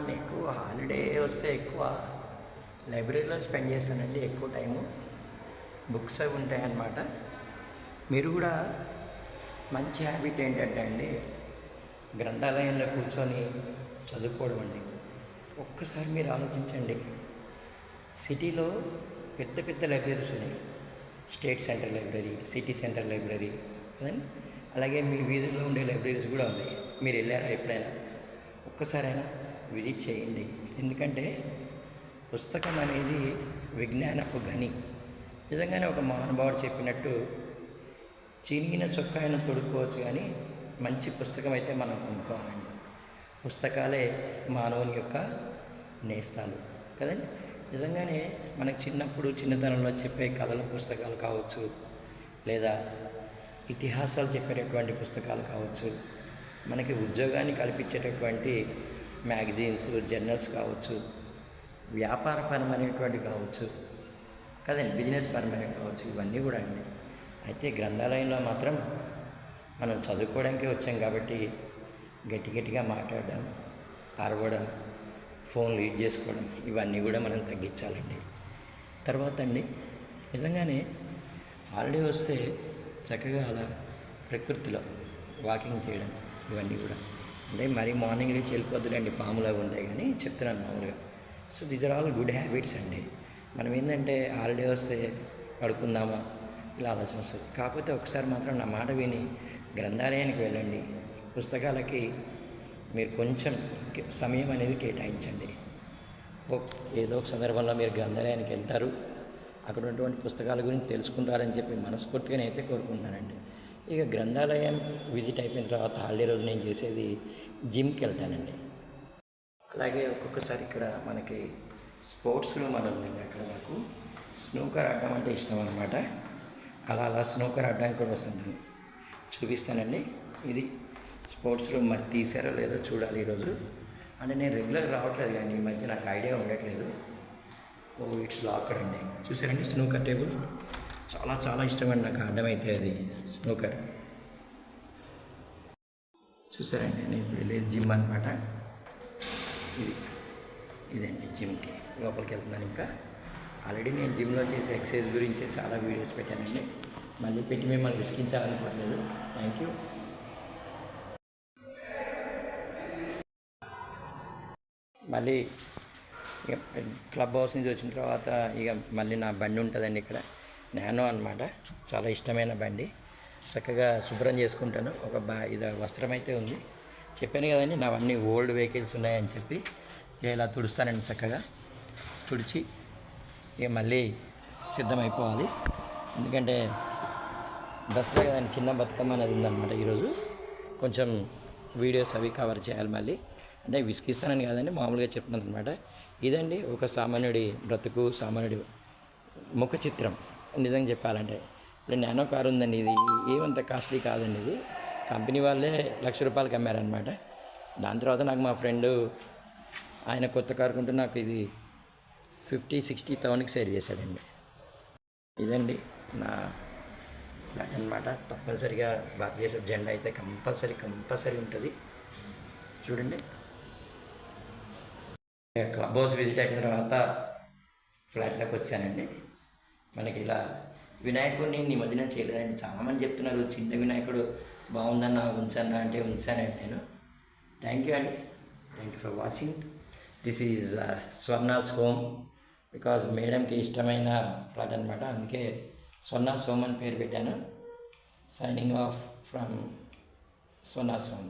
నీకు హాలిడే వస్తే ఎక్కువ లైబ్రరీలో స్పెండ్ చేస్తానండి. ఎక్కువ టైము బుక్స్ అవి ఉంటాయన్నమాట. మీరు కూడా మంచి హ్యాబిట్ ఏంటంటే అండి, గ్రంథాలయంలో కూర్చొని చదువుకోవడం అండి. ఒక్కసారి మీరు ఆలోచించండి, సిటీలో పెద్ద పెద్ద లైబ్రరీస్ ఉన్నాయి. State central library, city central library కదండి. అలాగే మీ వీధుల్లో ఉండే లైబ్రరీస్ కూడా ఉన్నాయి. మీరు వెళ్ళారా ఎప్పుడైనా? ఒక్కసారైనా విజిట్ చేయండి. ఎందుకంటే పుస్తకం అనేది విజ్ఞానపు గని. నిజంగానే ఒక మహానుభావుడు చెప్పినట్టు, చినిగిన చొక్కాయను తొడుక్కోవచ్చు కానీ మంచి పుస్తకం అయితే మనం కొనుక్కోవాలండి. పుస్తకాలే మానవుని యొక్క నేస్తాలు కదండి. నిజంగానే మనకు చిన్నతనంలో చెప్పే కథల పుస్తకాలు కావచ్చు, లేదా ఇతిహాసాలు చెప్పేటటువంటి పుస్తకాలు కావచ్చు, మనకి ఉద్యోగాన్ని కల్పించేటటువంటి మ్యాగజైన్స్, జర్నల్స్ కావచ్చు, వ్యాపారపరమైనటువంటి కావచ్చు కదండి, బిజినెస్ పరమైనవి కావచ్చు, ఇవన్నీ కూడా అండి. అయితే గ్రంథాలయంలో మాత్రం మనం చదువుకోవడానికి వచ్చాం కాబట్టి గట్టిగా మాట్లాడడం, అరవడం, ఫోన్ లీడ్ చేసుకోవడం ఇవన్నీ కూడా మనం తగ్గించాలండి. తర్వాత అండి, నిజంగానే హాలిడే వస్తే చక్కగా అలా ప్రకృతిలో వాకింగ్ చేయడం ఇవన్నీ కూడా, అంటే మరీ మార్నింగ్ లేచి వెళ్ళిపోద్దులండి, పాములాగా ఉంటాయి కానీ చెప్తున్నాను మామూలుగా. So these are all good habits అండి. మనం ఏంటంటే హాలిడే వస్తే పడుకుందామా ఇలా ఆలోచన వస్తుంది. కాకపోతే ఒకసారి మాత్రం నా మాట విని గ్రంథాలయానికి వెళ్ళండి. పుస్తకాలకి మీరు కొంచెం సమయం అనేది కేటాయించండి. ఏదో ఒక సందర్భంలో మీరు గ్రంథాలయానికి వెళ్తారు, అక్కడ ఉన్నటువంటి పుస్తకాల గురించి తెలుసుకుంటారని చెప్పి మనస్ఫూర్తిగా నేనైతే కోరుకుంటున్నానండి. ఇక గ్రంథాలయం విజిట్ అయిపోయిన తర్వాత హాలిడే రోజు నేను చేసేది జిమ్కి వెళ్తానండి. అలాగే ఒక్కొక్కసారి ఇక్కడ మనకి స్పోర్ట్స్ రూమ్ అని ఉందండి. అక్కడ నాకు స్నూకర్ ఆడడం అంటే ఇష్టం అనమాట. అలా స్నూకర్ ఆడడానికి కూడా వస్తుంది, చూపిస్తానండి. ఇది స్పోర్ట్స్ రూమ్, మరి తీసారో లేదో చూడాలి ఈరోజు. అంటే నేను రెగ్యులర్ రావట్లేదు కానీ ఈ మధ్య నాకు ఐడియా ఉండట్లేదు. ఇట్స్ లాక్డ్ అండి. చూసారండి స్నూకర్ టేబుల్, చాలా ఇష్టమండి నాకు ఆడడం. అయితే అది స్నూకర్ చూసారండి. నేను వెళ్ళేది జిమ్ అనమాట. ఇదండి జిమ్కి లోపలికి వెళ్తున్నాను. ఇంకా ఆల్రెడీ నేను జిమ్లో చేసే ఎక్సర్సైజ్ గురించి చాలా వీడియోస్ పెట్టానండి. మళ్ళీ పెట్టి మిమ్మల్ని విసిగించాలనుకోవట్లేదు. Thank you. మళ్ళీ ఇక క్లబ్ హౌస్ నుంచి వచ్చిన తర్వాత ఇక మళ్ళీ నా బండి ఉంటుందండి ఇక్కడ, నానో అనమాట. చాలా ఇష్టమైన బండి. చక్కగా శుభ్రం చేసుకుంటాను. ఇది వస్త్రం అయితే ఉంది, చెప్పాను కదండి నావన్నీ ఓల్డ్ వెహికల్స్ ఉన్నాయని చెప్పి ఇలా తుడుస్తానండి. చక్కగా తుడిచి ఇక మళ్ళీ సిద్ధమైపోవాలి. ఎందుకంటే దసరా కదండి, చిన్న బతుకమ్మ అనేది ఉందన్నమాట. ఈరోజు కొంచెం వీడియోస్ అవి కవర్ చేయాలి మళ్ళీ. అంటే విసిగిస్తానని కాదండి, మామూలుగా చెప్తున్నాను అనమాట. ఇదండి ఒక సామాన్యుడి బ్రతుకు, సామాన్యుడి ముఖ చిత్రం. నిజంగా చెప్పాలంటే ఇప్పుడు నానో కారు ఉందండి. ఇది ఏమంత కాస్ట్లీ కాదండి. ఇది కంపెనీ వాళ్ళే ₹1,00,000 అమ్మారనమాట. దాని తర్వాత నాకు మా ఫ్రెండు ఆయన కొత్త కారు కొంటూ నాకు ఇది 50,000-60,000కి సేల్ చేశాడండి. ఇదండి నా ఫ్లాట్ అనమాట. తప్పనిసరిగా భారతదేశ జెండా అయితే కంపల్సరీ ఉంటుంది. చూడండి, క్లబ్ హౌస్ విజిట్ అయిన తర్వాత ఫ్లాట్లోకి వచ్చానండి. మనకి ఇలా వినాయకుడిని నిమజ్జనం చేయలేదండి. చాలామంది చెప్తున్నారు చిన్న వినాయకుడు బాగుందన్నా ఉంచన్నా అంటే ఉంచానండి నేను. థ్యాంక్ యూ అండి. Thank you for watching. This is Swarna's home. Because మేడంకి ఇష్టమైన ఫ్లాట్ అనమాట, అందుకే స్వర్ణాస్ హోమ్ అని పేరు పెట్టాను. Signing off from Swarna's home.